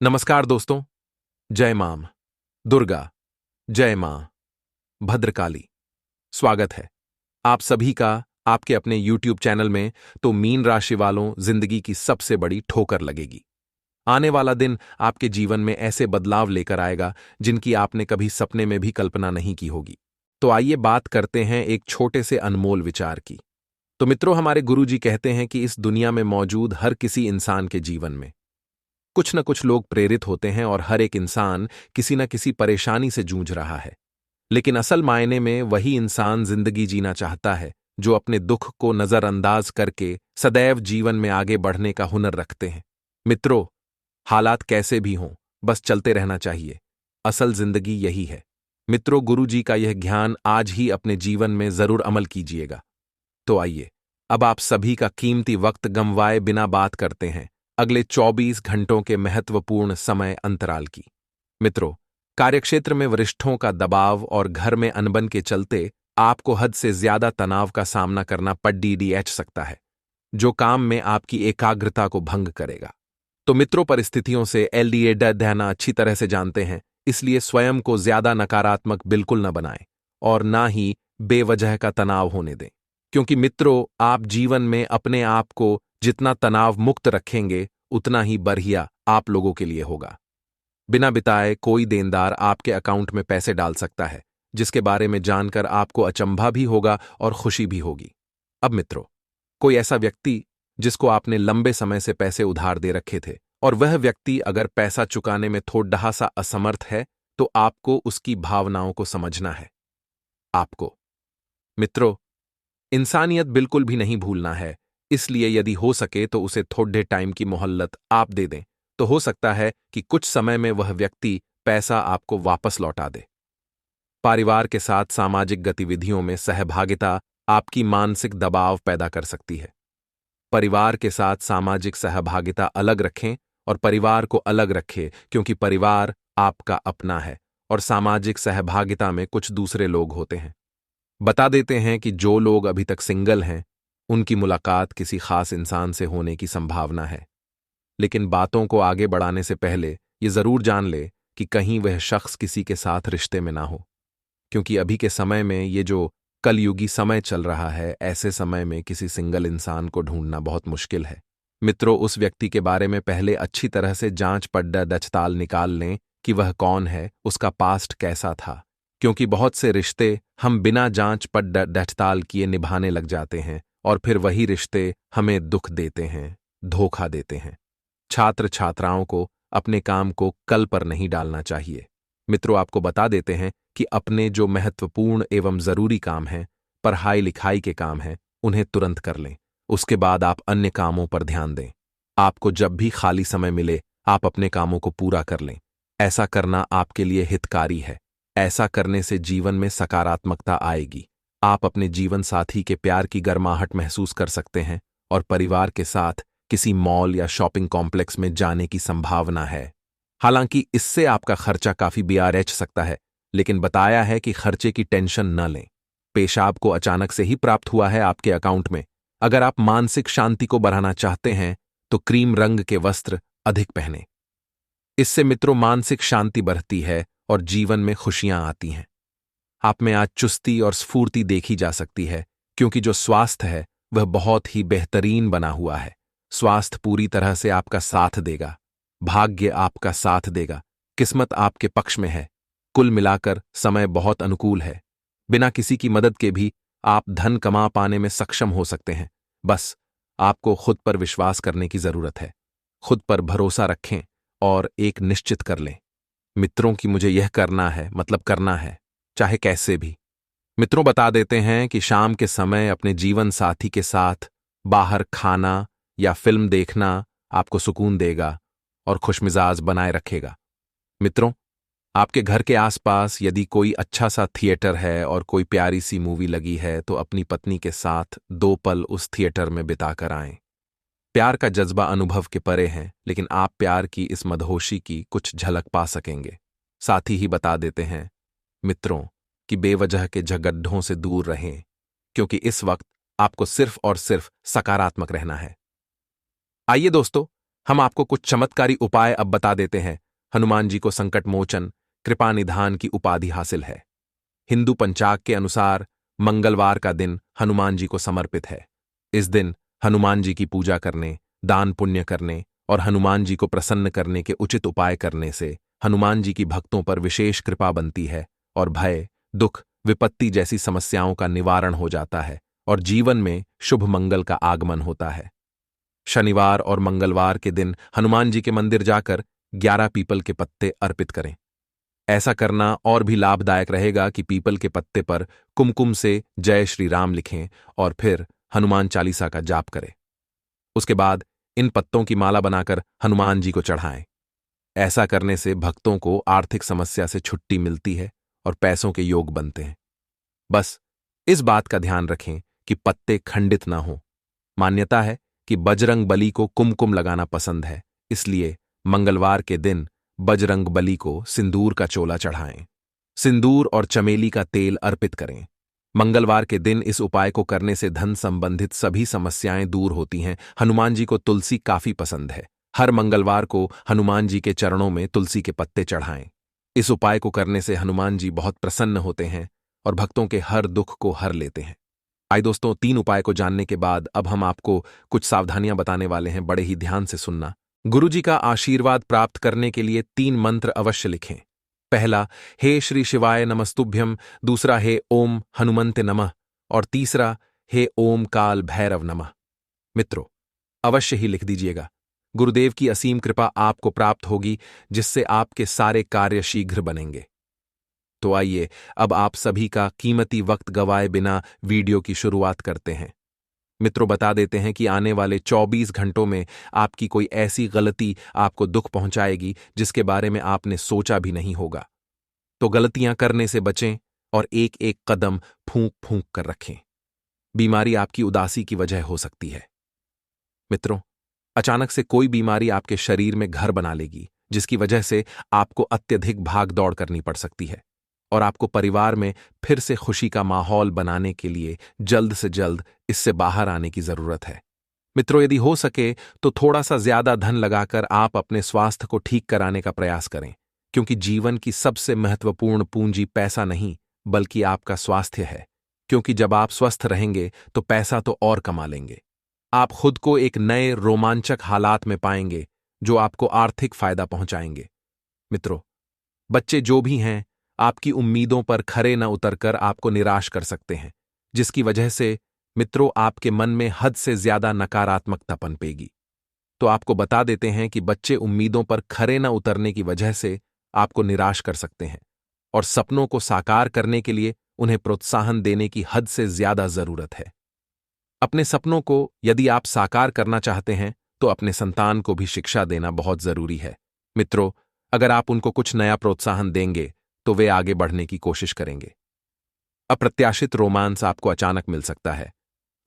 नमस्कार दोस्तों। जय मां दुर्गा, जय मां भद्रकाली। स्वागत है आप सभी का आपके अपने YouTube चैनल में। तो मीन राशि वालों, जिंदगी की सबसे बड़ी ठोकर लगेगी। आने वाला दिन आपके जीवन में ऐसे बदलाव लेकर आएगा जिनकी आपने कभी सपने में भी कल्पना नहीं की होगी। तो आइए बात करते हैं एक छोटे से अनमोल विचार की। तो मित्रों, हमारे गुरुजी कहते हैं कि इस दुनिया में मौजूद हर किसी इंसान के जीवन में कुछ न कुछ लोग प्रेरित होते हैं और हर एक इंसान किसी न किसी परेशानी से जूझ रहा है। लेकिन असल मायने में वही इंसान जिंदगी जीना चाहता है जो अपने दुख को नजरअंदाज करके सदैव जीवन में आगे बढ़ने का हुनर रखते हैं। मित्रों, हालात कैसे भी हों, बस चलते रहना चाहिए। असल जिंदगी यही है। मित्रों, गुरुजी का यह ज्ञान आज ही अपने जीवन में जरूर अमल कीजिएगा। तो आइए, अब आप सभी का कीमती वक्त गंवाए बिना बात करते हैं अगले 24 घंटों के महत्वपूर्ण समय अंतराल की। मित्रों, कार्यक्षेत्र में वरिष्ठों का दबाव और घर में अनबन के चलते आपको हद से ज्यादा तनाव का सामना करना पड़ सकता है, जो काम में आपकी एकाग्रता को भंग करेगा। तो मित्रों, परिस्थितियों से एलडीए डर रहना अच्छी तरह से जानते हैं, इसलिए स्वयं को ज्यादा नकारात्मक बिल्कुल न बनाएं और ना ही बेवजह का तनाव होने दें। क्योंकि मित्रों, आप जीवन में अपने आप को जितना तनाव मुक्त रखेंगे उतना ही बढ़िया आप लोगों के लिए होगा। बिना बिताए कोई देनदार आपके अकाउंट में पैसे डाल सकता है, जिसके बारे में जानकर आपको अचंभा भी होगा और खुशी भी होगी। अब मित्रों, कोई ऐसा व्यक्ति जिसको आपने लंबे समय से पैसे उधार दे रखे थे और वह व्यक्ति अगर पैसा चुकाने में थोड़ा सा असमर्थ है, तो आपको उसकी भावनाओं को समझना है। आपको मित्रों, इंसानियत बिल्कुल भी नहीं भूलना है, इसलिए यदि हो सके तो उसे थोड़े टाइम की मोहल्लत आप दे दें, तो हो सकता है कि कुछ समय में वह व्यक्ति पैसा आपको वापस लौटा दे। परिवार के साथ सामाजिक गतिविधियों में सहभागिता आपकी मानसिक दबाव पैदा कर सकती है। परिवार के साथ सामाजिक सहभागिता अलग रखें और परिवार को अलग रखें, क्योंकि परिवार आपका अपना है और सामाजिक सहभागिता में कुछ दूसरे लोग होते हैं। बता देते हैं कि जो लोग अभी तक सिंगल हैं, उनकी मुलाकात किसी खास इंसान से होने की संभावना है। लेकिन बातों को आगे बढ़ाने से पहले ये जरूर जान ले कि कहीं वह शख्स किसी के साथ रिश्ते में ना हो, क्योंकि अभी के समय में ये जो कलयुगी समय चल रहा है, ऐसे समय में किसी सिंगल इंसान को ढूंढना बहुत मुश्किल है। मित्रों, उस व्यक्ति के बारे में पहले अच्छी तरह से जांच पड़ताल निकाल लें कि वह कौन है, उसका पास्ट कैसा था, क्योंकि बहुत से रिश्ते हम बिना जांच पड़ताल किए निभाने लग जाते हैं और फिर वही रिश्ते हमें दुख देते हैं, धोखा देते हैं। छात्र छात्राओं को अपने काम को कल पर नहीं डालना चाहिए। मित्रों, आपको बता देते हैं कि अपने जो महत्वपूर्ण एवं जरूरी काम हैं, पढ़ाई लिखाई के काम हैं, उन्हें तुरंत कर लें। उसके बाद आप अन्य कामों पर ध्यान दें। आपको जब भी खाली समय मिले, आप अपने कामों को पूरा कर लें। ऐसा करना आपके लिए हितकारी है। ऐसा करने से जीवन में सकारात्मकता आएगी। आप अपने जीवन साथी के प्यार की गर्माहट महसूस कर सकते हैं और परिवार के साथ किसी मॉल या शॉपिंग कॉम्प्लेक्स में जाने की संभावना है। हालांकि इससे आपका खर्चा काफी बेच सकता है, लेकिन बताया है कि खर्चे की टेंशन न लें। पेशाब को अचानक से ही प्राप्त हुआ है आपके अकाउंट में। अगर आप मानसिक शांति को बढ़ाना चाहते हैं तो क्रीम रंग के वस्त्र अधिक पहने। इससे मित्रों मानसिक शांति बढ़ती है और जीवन में खुशियां आती हैं। आप में आज चुस्ती और स्फूर्ति देखी जा सकती है, क्योंकि जो स्वास्थ्य है वह बहुत ही बेहतरीन बना हुआ है। स्वास्थ्य पूरी तरह से आपका साथ देगा, भाग्य आपका साथ देगा, किस्मत आपके पक्ष में है। कुल मिलाकर समय बहुत अनुकूल है। बिना किसी की मदद के भी आप धन कमा पाने में सक्षम हो सकते हैं। बस आपको खुद पर विश्वास करने की जरूरत है। खुद पर भरोसा रखें और एक निश्चित कर लें, मित्रों की मुझे यह करना है, मतलब करना है, चाहे कैसे भी। मित्रों, बता देते हैं कि शाम के समय अपने जीवन साथी के साथ बाहर खाना या फिल्म देखना आपको सुकून देगा और खुशमिजाज बनाए रखेगा। मित्रों, आपके घर के आसपास यदि कोई अच्छा सा थिएटर है और कोई प्यारी सी मूवी लगी है, तो अपनी पत्नी के साथ 2 पल उस थिएटर में बिताकर आएं। प्यार का जज्बा अनुभव के परे है, लेकिन आप प्यार की इस मदहोशी की कुछ झलक पा सकेंगे। साथ ही बता देते हैं मित्रों कि बेवजह के झगड्ढों से दूर रहें, क्योंकि इस वक्त आपको सिर्फ और सिर्फ सकारात्मक रहना है। आइए दोस्तों, हम आपको कुछ चमत्कारी उपाय अब बता देते हैं। हनुमान जी को संकट मोचन, कृपा निधान की उपाधि हासिल है। हिंदू पंचाग के अनुसार मंगलवार का दिन हनुमान जी को समर्पित है। इस दिन हनुमान जी की पूजा करने, दान पुण्य करने और हनुमान जी को प्रसन्न करने के उचित उपाय करने से हनुमान जी की भक्तों पर विशेष कृपा बनती है और भय, दुख, विपत्ति जैसी समस्याओं का निवारण हो जाता है और जीवन में शुभ मंगल का आगमन होता है। शनिवार और मंगलवार के दिन हनुमान जी के मंदिर जाकर 11 पीपल के पत्ते अर्पित करें। ऐसा करना और भी लाभदायक रहेगा कि पीपल के पत्ते पर कुमकुम से जय श्री राम लिखें और फिर हनुमान चालीसा का जाप करें। उसके बाद इन पत्तों की माला बनाकर हनुमान जी को चढ़ाएं। ऐसा करने से भक्तों को आर्थिक समस्या से छुट्टी मिलती है और पैसों के योग बनते हैं। बस इस बात का ध्यान रखें कि पत्ते खंडित ना हों। मान्यता है कि बजरंग बली को कुमकुम लगाना पसंद है, इसलिए मंगलवार के दिन बजरंग बली को सिंदूर का चोला चढ़ाएं। सिंदूर और चमेली का तेल अर्पित करें। मंगलवार के दिन इस उपाय को करने से धन संबंधित सभी समस्याएं दूर होती हैं। हनुमान जी को तुलसी काफी पसंद है। हर मंगलवार को हनुमान जी के चरणों में तुलसी के पत्ते चढ़ाएं। इस उपाय को करने से हनुमान जी बहुत प्रसन्न होते हैं और भक्तों के हर दुख को हर लेते हैं। आइए दोस्तों, 3 उपाय को जानने के बाद अब हम आपको कुछ सावधानियां बताने वाले हैं, बड़े ही ध्यान से सुनना। गुरुजी का आशीर्वाद प्राप्त करने के लिए 3 मंत्र अवश्य लिखें। पहला, हे श्री शिवाय नमस्तुभ्यम। दूसरा, हे ओम हनुमन्ते नमः। और तीसरा, हे ओम काल भैरव नमः। मित्रों, अवश्य ही लिख दीजिएगा। गुरुदेव की असीम कृपा आपको प्राप्त होगी, जिससे आपके सारे कार्य शीघ्र बनेंगे। तो आइए अब आप सभी का कीमती वक्त गवाए बिना वीडियो की शुरुआत करते हैं। मित्रों, बता देते हैं कि आने वाले 24 घंटों में आपकी कोई ऐसी गलती आपको दुख पहुंचाएगी जिसके बारे में आपने सोचा भी नहीं होगा। तो गलतियां करने से बचें और एक एक कदम फूंक फूंक कर रखें। बीमारी आपकी उदासी की वजह हो सकती है। मित्रों, अचानक से कोई बीमारी आपके शरीर में घर बना लेगी, जिसकी वजह से आपको अत्यधिक भाग दौड़ करनी पड़ सकती है और आपको परिवार में फिर से खुशी का माहौल बनाने के लिए जल्द से जल्द इससे बाहर आने की जरूरत है। मित्रों, यदि हो सके तो थोड़ा सा ज्यादा धन लगाकर आप अपने स्वास्थ्य को ठीक कराने का प्रयास करें, क्योंकि जीवन की सबसे महत्वपूर्ण पूंजी पैसा नहीं बल्कि आपका स्वास्थ्य है। क्योंकि जब आप स्वस्थ रहेंगे तो पैसा तो और कमा लेंगे। आप खुद को एक नए रोमांचक हालात में पाएंगे जो आपको आर्थिक फायदा पहुंचाएंगे। मित्रों, बच्चे जो भी हैं आपकी उम्मीदों पर खरे न उतरकर आपको निराश कर सकते हैं, जिसकी वजह से मित्रों आपके मन में हद से ज्यादा नकारात्मकता पनपेगी। तो आपको बता देते हैं कि बच्चे उम्मीदों पर खरे न उतरने की वजह से आपको निराश कर सकते हैं और सपनों को साकार करने के लिए उन्हें प्रोत्साहन देने की हद से ज्यादा जरूरत है। अपने सपनों को यदि आप साकार करना चाहते हैं तो अपने संतान को भी शिक्षा देना बहुत जरूरी है। मित्रों, अगर आप उनको कुछ नया प्रोत्साहन देंगे तो वे आगे बढ़ने की कोशिश करेंगे। अप्रत्याशित रोमांस आपको अचानक मिल सकता है।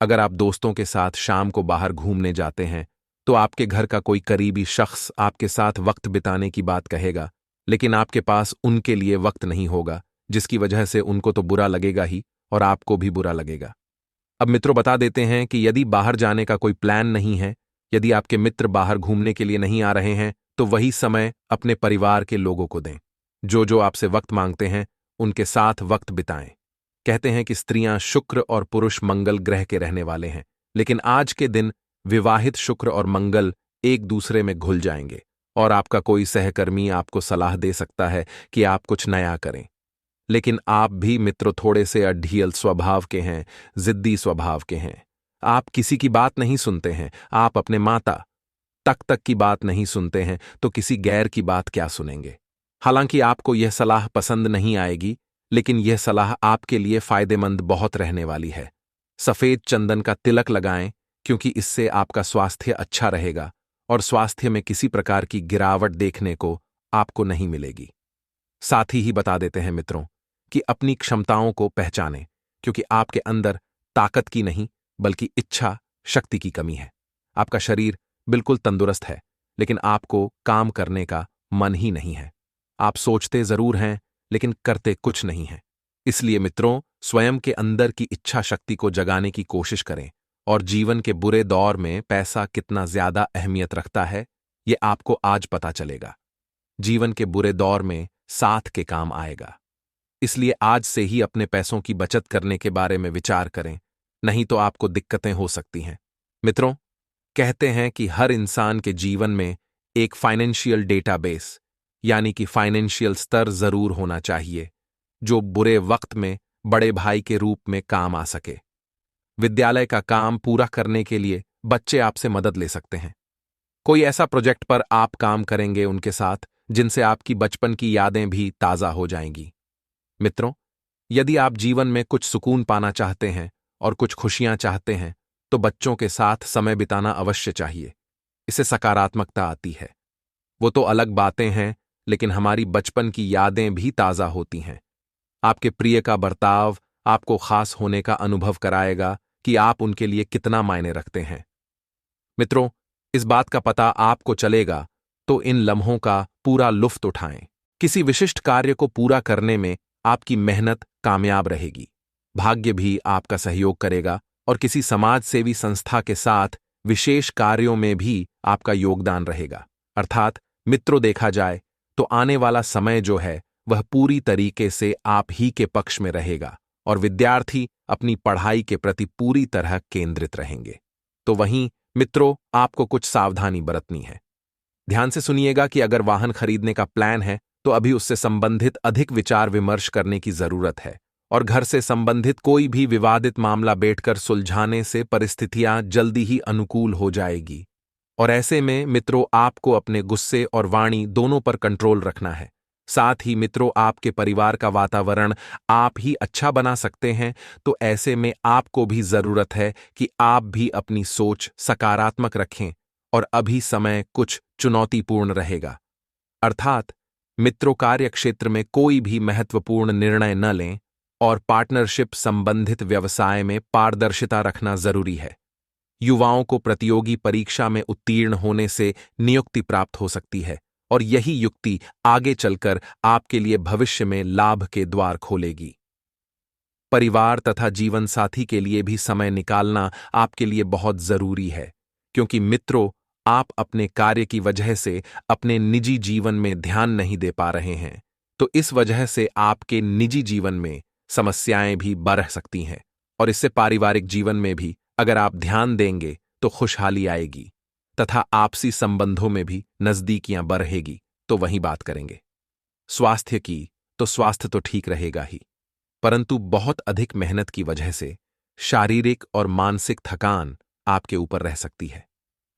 अगर आप दोस्तों के साथ शाम को बाहर घूमने जाते हैं तो आपके घर का कोई करीबी शख्स आपके साथ वक्त बिताने की बात कहेगा, लेकिन आपके पास उनके लिए वक्त नहीं होगा, जिसकी वजह से उनको तो बुरा लगेगा ही और आपको भी बुरा लगेगा। अब मित्रों, बता देते हैं कि यदि बाहर जाने का कोई प्लान नहीं है, यदि आपके मित्र बाहर घूमने के लिए नहीं आ रहे हैं, तो वही समय अपने परिवार के लोगों को दें। जो आपसे वक्त मांगते हैं उनके साथ वक्त बिताएं। कहते हैं कि स्त्रियां शुक्र और पुरुष मंगल ग्रह के रहने वाले हैं, लेकिन आज के दिन विवाहित शुक्र और मंगल एक दूसरे में घुल जाएंगे और आपका कोई सहकर्मी आपको सलाह दे सकता है कि आप कुछ नया करें। लेकिन आप भी मित्रों थोड़े से अढ़ियल स्वभाव के हैं, जिद्दी स्वभाव के हैं। आप किसी की बात नहीं सुनते हैं। आप अपने माता तक की बात नहीं सुनते हैं तो किसी गैर की बात क्या सुनेंगे। हालांकि आपको यह सलाह पसंद नहीं आएगी, लेकिन यह सलाह आपके लिए फायदेमंद बहुत रहने वाली है। सफेद चंदन का तिलक लगाएं, क्योंकि इससे आपका स्वास्थ्य अच्छा रहेगा और स्वास्थ्य में किसी प्रकार की गिरावट देखने को आपको नहीं मिलेगी। साथ ही बता देते हैं मित्रों कि अपनी क्षमताओं को पहचानें, क्योंकि आपके अंदर ताकत की नहीं बल्कि इच्छा शक्ति की कमी है। आपका शरीर बिल्कुल तंदुरुस्त है, लेकिन आपको काम करने का मन ही नहीं है। आप सोचते जरूर हैं लेकिन करते कुछ नहीं हैं। इसलिए मित्रों, स्वयं के अंदर की इच्छा शक्ति को जगाने की कोशिश करें और जीवन के बुरे दौर में पैसा कितना ज्यादा अहमियत रखता है ये आपको आज पता चलेगा। जीवन के बुरे दौर में साथ के काम आएगा। इसलिए आज से ही अपने पैसों की बचत करने के बारे में विचार करें, नहीं तो आपको दिक्कतें हो सकती हैं। मित्रों, कहते हैं कि हर इंसान के जीवन में एक फाइनेंशियल डेटाबेस यानी कि फाइनेंशियल स्तर जरूर होना चाहिए, जो बुरे वक्त में बड़े भाई के रूप में काम आ सके। विद्यालय का काम पूरा करने के लिए बच्चे आपसे मदद ले सकते हैं। कोई ऐसा प्रोजेक्ट पर आप काम करेंगे उनके साथ जिनसे आपकी बचपन की यादें भी ताजा हो जाएंगी। मित्रों, यदि आप जीवन में कुछ सुकून पाना चाहते हैं और कुछ खुशियां चाहते हैं, तो बच्चों के साथ समय बिताना अवश्य चाहिए। इससे सकारात्मकता आती है। वो तो अलग बातें हैं, लेकिन हमारी बचपन की यादें भी ताजा होती हैं। आपके प्रिय का बर्ताव आपको खास होने का अनुभव कराएगा कि आप उनके लिए कितना मायने रखते हैं। मित्रों, इस बात का पता आपको चलेगा तो इन लम्हों का पूरा लुफ्त उठाएं। किसी विशिष्ट कार्य को पूरा करने में आपकी मेहनत कामयाब रहेगी। भाग्य भी आपका सहयोग करेगा और किसी समाज सेवी संस्था के साथ विशेष कार्यों में भी आपका योगदान रहेगा। अर्थात मित्रों, देखा जाए तो आने वाला समय जो है वह पूरी तरीके से आप ही के पक्ष में रहेगा और विद्यार्थी अपनी पढ़ाई के प्रति पूरी तरह केंद्रित रहेंगे। तो वहीं मित्रों, आपको कुछ सावधानी बरतनी है। ध्यान से सुनिएगा कि अगर वाहन खरीदने का प्लान है तो अभी उससे संबंधित अधिक विचार विमर्श करने की जरूरत है, और घर से संबंधित कोई भी विवादित मामला बैठकर सुलझाने से परिस्थितियां जल्दी ही अनुकूल हो जाएगी। और ऐसे में मित्रों, आपको अपने गुस्से और वाणी दोनों पर कंट्रोल रखना है। साथ ही मित्रों, आपके परिवार का वातावरण आप ही अच्छा बना सकते हैं, तो ऐसे में आपको भी जरूरत है कि आप भी अपनी सोच सकारात्मक रखें। और अभी समय कुछ चुनौतीपूर्ण रहेगा। अर्थात मित्रों, कार्य क्षेत्र में कोई भी महत्वपूर्ण निर्णय न लें और पार्टनरशिप संबंधित व्यवसाय में पारदर्शिता रखना जरूरी है। युवाओं को प्रतियोगी परीक्षा में उत्तीर्ण होने से नियुक्ति प्राप्त हो सकती है, और यही युक्ति आगे चलकर आपके लिए भविष्य में लाभ के द्वार खोलेगी। परिवार तथा जीवन साथी के लिए भी समय निकालना आपके लिए बहुत जरूरी है, क्योंकि मित्रों, आप अपने कार्य की वजह से अपने निजी जीवन में ध्यान नहीं दे पा रहे हैं, तो इस वजह से आपके निजी जीवन में समस्याएं भी बढ़ सकती हैं, और इससे पारिवारिक जीवन में भी अगर आप ध्यान देंगे तो खुशहाली आएगी तथा आपसी संबंधों में भी नजदीकियां बढ़ेगी। तो वहीं बात करेंगे स्वास्थ्य की, तो स्वास्थ्य तो ठीक रहेगा ही, परंतु बहुत अधिक मेहनत की वजह से शारीरिक और मानसिक थकान आपके ऊपर रह सकती है।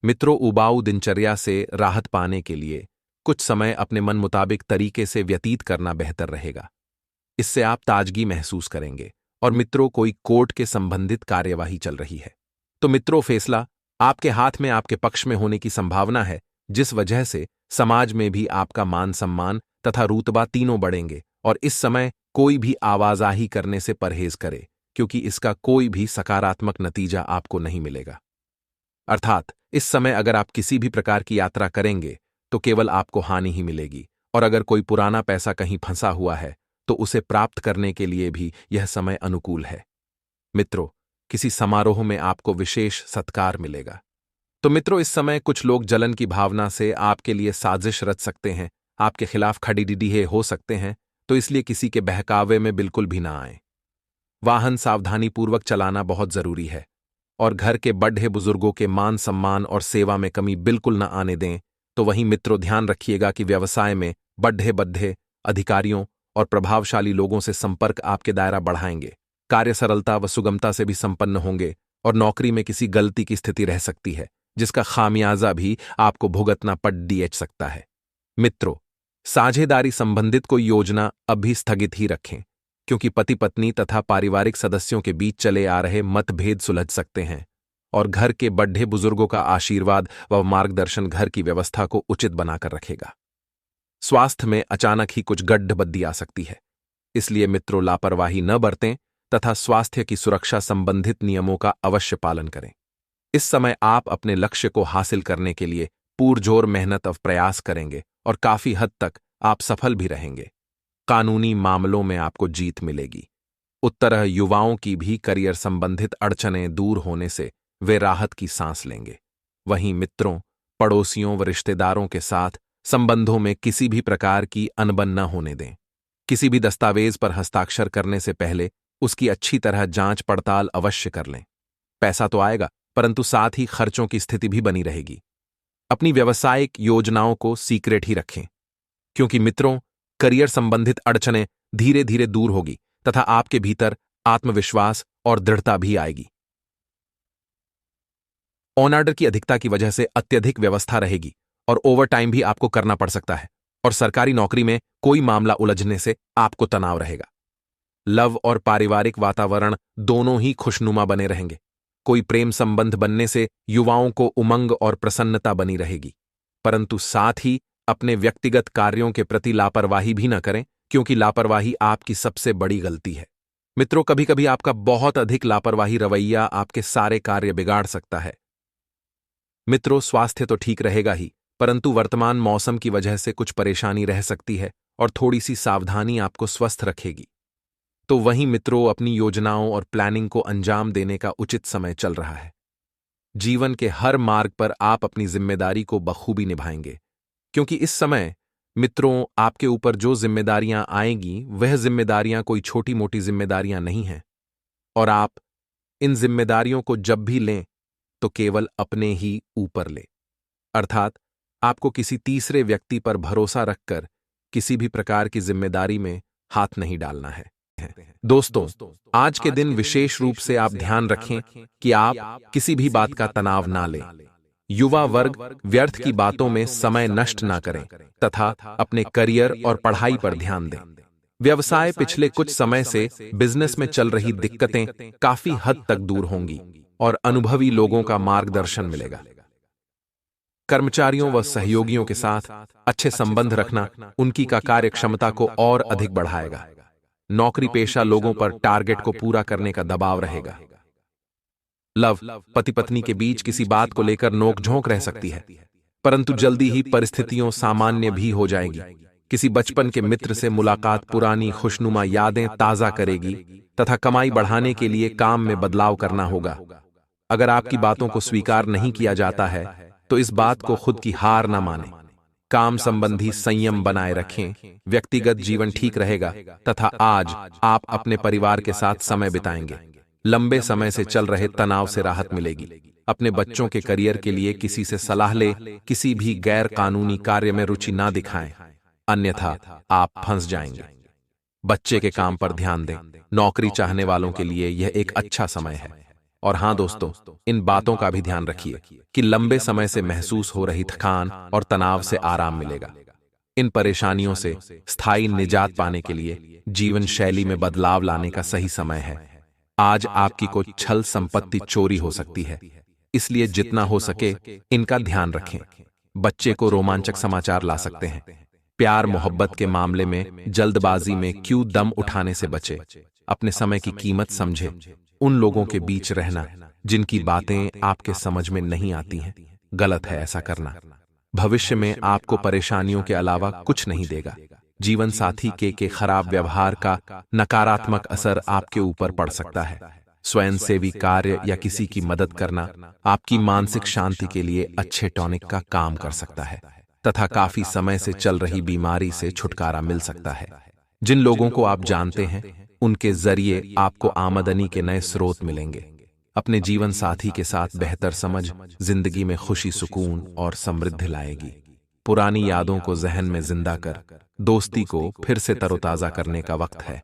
मित्रों, उबाऊ दिनचर्या से राहत पाने के लिए कुछ समय अपने मन मुताबिक तरीके से व्यतीत करना बेहतर रहेगा। इससे आप ताजगी महसूस करेंगे। और मित्रों, कोई कोर्ट के संबंधित कार्यवाही चल रही है तो मित्रों, फैसला आपके हाथ में आपके पक्ष में होने की संभावना है, जिस वजह से समाज में भी आपका मान सम्मान तथा रुतबा तीनों बढ़ेंगे। और इस समय कोई भी आवाजाही करने से परहेज करे, क्योंकि इसका कोई भी सकारात्मक नतीजा आपको नहीं मिलेगा। अर्थात इस समय अगर आप किसी भी प्रकार की यात्रा करेंगे तो केवल आपको हानि ही मिलेगी, और अगर कोई पुराना पैसा कहीं फंसा हुआ है तो उसे प्राप्त करने के लिए भी यह समय अनुकूल है। मित्रों, किसी समारोह में आपको विशेष सत्कार मिलेगा। तो मित्रों, इस समय कुछ लोग जलन की भावना से आपके लिए साजिश रच सकते हैं, आपके खिलाफ खड़ीडिडीहे हो सकते हैं, तो इसलिए किसी के बहकावे में बिल्कुल भी ना आए। वाहन सावधानीपूर्वक चलाना बहुत जरूरी है, और घर के बड़े बुजुर्गों के मान सम्मान और सेवा में कमी बिल्कुल न आने दें। तो वहीं मित्रों, ध्यान रखिएगा कि व्यवसाय में बड़े अधिकारियों और प्रभावशाली लोगों से संपर्क आपके दायरा बढ़ाएंगे। कार्य सरलता व सुगमता से भी संपन्न होंगे, और नौकरी में किसी गलती की स्थिति रह सकती है, जिसका खामियाजा भी आपको भुगतना पड़ सकता है। मित्रों, साझेदारी संबंधित कोई योजना अभी स्थगित ही रखें, क्योंकि पति पत्नी तथा पारिवारिक सदस्यों के बीच चले आ रहे मतभेद सुलझ सकते हैं, और घर के बड़े बुजुर्गों का आशीर्वाद व मार्गदर्शन घर की व्यवस्था को उचित बनाकर रखेगा। स्वास्थ्य में अचानक ही कुछ गड्ढबद्दी आ सकती है, इसलिए मित्रों, लापरवाही न बरतें तथा स्वास्थ्य की सुरक्षा संबंधित नियमों का अवश्य पालन करें। इस समय आप अपने लक्ष्य को हासिल करने के लिए पुरजोर मेहनत और प्रयास करेंगे, और काफी हद तक आप सफल भी रहेंगे। कानूनी मामलों में आपको जीत मिलेगी। उत्तरह युवाओं की भी करियर संबंधित अड़चनें दूर होने से वे राहत की सांस लेंगे। वहीं मित्रों, पड़ोसियों व रिश्तेदारों के साथ संबंधों में किसी भी प्रकार की अनबन न होने दें। किसी भी दस्तावेज पर हस्ताक्षर करने से पहले उसकी अच्छी तरह जांच पड़ताल अवश्य कर लें। पैसा तो आएगा, परंतु साथ ही खर्चों की स्थिति भी बनी रहेगी। अपनी व्यावसायिक योजनाओं को सीक्रेट ही रखें, क्योंकि मित्रों, करियर संबंधित अड़चनें धीरे धीरे दूर होगी तथा आपके भीतर आत्मविश्वास और दृढ़ता भी आएगी। ऑन ऑर्डर की अधिकता की वजह से अत्यधिक व्यवस्था रहेगी और ओवरटाइम भी आपको करना पड़ सकता है, और सरकारी नौकरी में कोई मामला उलझने से आपको तनाव रहेगा। लव और पारिवारिक वातावरण दोनों ही खुशनुमा बने रहेंगे। कोई प्रेम संबंध बनने से युवाओं को उमंग और प्रसन्नता बनी रहेगी, परंतु साथ ही अपने व्यक्तिगत कार्यों के प्रति लापरवाही भी न करें, क्योंकि लापरवाही आपकी सबसे बड़ी गलती है। मित्रों, कभी कभी आपका बहुत अधिक लापरवाही रवैया आपके सारे कार्य बिगाड़ सकता है। मित्रों, स्वास्थ्य तो ठीक रहेगा ही, परंतु वर्तमान मौसम की वजह से कुछ परेशानी रह सकती है और थोड़ी सी सावधानी आपको स्वस्थ रखेगी। तो वहीं मित्रों, अपनी योजनाओं और प्लानिंग को अंजाम देने का उचित समय चल रहा है। जीवन के हर मार्ग पर आप अपनी जिम्मेदारी को बखूबी निभाएंगे, क्योंकि इस समय मित्रों, आपके ऊपर जो जिम्मेदारियां आएंगी वह जिम्मेदारियां कोई छोटी मोटी जिम्मेदारियां नहीं हैं, और आप इन जिम्मेदारियों को जब भी लें तो केवल अपने ही ऊपर लें, अर्थात आपको किसी तीसरे व्यक्ति पर भरोसा रखकर किसी भी प्रकार की जिम्मेदारी में हाथ नहीं डालना है। दोस्तों, आज के दिन विशेष रूप से आप ध्यान रखें कि आप किसी भी बात का तनाव ना लें। युवा वर्ग व्यर्थ की बातों में समय नष्ट ना करें तथा अपने करियर और पढ़ाई पर ध्यान दें। व्यवसाय पिछले कुछ समय से बिजनेस में चल रही दिक्कतें काफी हद तक दूर होंगी और अनुभवी लोगों का मार्गदर्शन मिलेगा। कर्मचारियों व सहयोगियों के साथ अच्छे संबंध रखना उनकी का कार्यक्षमता को और अधिक बढ़ाएगा। नौकरी पेशा लोगों पर टारगेट को पूरा करने का दबाव रहेगा। लव, पति पत्नी के बीच किसी बात को लेकर नोकझोंक रह सकती है, परंतु जल्दी ही परिस्थितियों सामान्य भी हो जाएगी। किसी बचपन के मित्र से मुलाकात पुरानी खुशनुमा यादें ताजा करेगी तथा कमाई बढ़ाने के लिए काम में बदलाव करना होगा। अगर आपकी बातों को स्वीकार नहीं किया जाता है तो इस बात को खुद की हार न मानें। काम संबंधी संयम बनाए रखें, व्यक्तिगत जीवन ठीक रहेगा तथा आज आप अपने परिवार के साथ समय बिताएंगे। लंबे समय से चल रहे तनाव से राहत मिलेगी। अपने बच्चों के करियर के लिए किसी से सलाह ले, किसी भी गैर कानूनी कार्य में रुचि ना दिखाएं, अन्यथा आप फंस जाएंगे। बच्चे के काम पर ध्यान दें। नौकरी चाहने वालों के लिए यह एक अच्छा समय है। और हां दोस्तों, इन बातों का भी ध्यान रखिए कि लंबे समय से महसूस हो रही थकान और तनाव से आराम मिलेगा। इन परेशानियों से स्थायी निजात पाने के लिए जीवन शैली में बदलाव लाने का सही समय है। आज आपकी कोई छल संपत्ति चोरी हो सकती है, इसलिए जितना हो सके इनका ध्यान रखें। बच्चे को रोमांचक समाचार ला सकते हैं। प्यार मोहब्बत के मामले में जल्दबाजी में क्यों दम उठाने से बचे। अपने समय की कीमत समझे। उन लोगों के बीच रहना जिनकी बातें आपके समझ में नहीं आती हैं, गलत है ऐसा करना। भविष्य में आपको परेशानियों के अलावा कुछ नहीं देगा। जीवन साथी के खराब व्यवहार का नकारात्मक असर आपके ऊपर पड़ सकता है। स्वयंसेवी कार्य या किसी की मदद करना आपकी मानसिक शांति के लिए अच्छे टॉनिक का काम कर सकता है तथा काफी समय से चल रही बीमारी से छुटकारा मिल सकता है। जिन लोगों को आप जानते हैं उनके जरिए आपको आमदनी के नए स्रोत मिलेंगे। अपने जीवन साथी के साथ बेहतर समझ जिंदगी में खुशी, सुकून और समृद्धि लाएगी। पुरानी यादों को जहन में जिंदा कर दोस्ती को फिर से तरोताजा करने का वक्त है।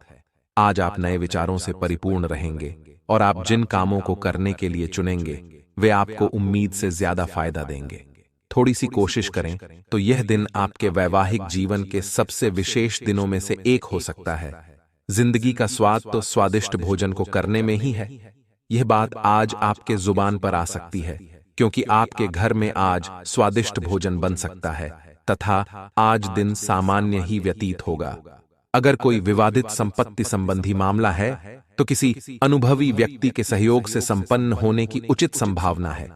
आज आप नए विचारों से परिपूर्ण रहेंगे और आप जिन कामों को करने के लिए चुनेंगे वे आपको उम्मीद से ज्यादा फायदा देंगे। थोड़ी सी कोशिश करें तो यह दिन आपके वैवाहिक जीवन के सबसे विशेष दिनों में से एक हो सकता है। जिंदगी का स्वाद तो स्वादिष्ट भोजन को करने में ही है। यह बात आज आपके जुबान पर आ सकती है, क्योंकि आपके घर में आज स्वादिष्ट भोजन बन सकता है तथा आज दिन सामान्य ही व्यतीत होगा। अगर कोई विवादित संपत्ति संबंधी मामला है तो किसी अनुभवी व्यक्ति के सहयोग से संपन्न होने की उचित संभावना है।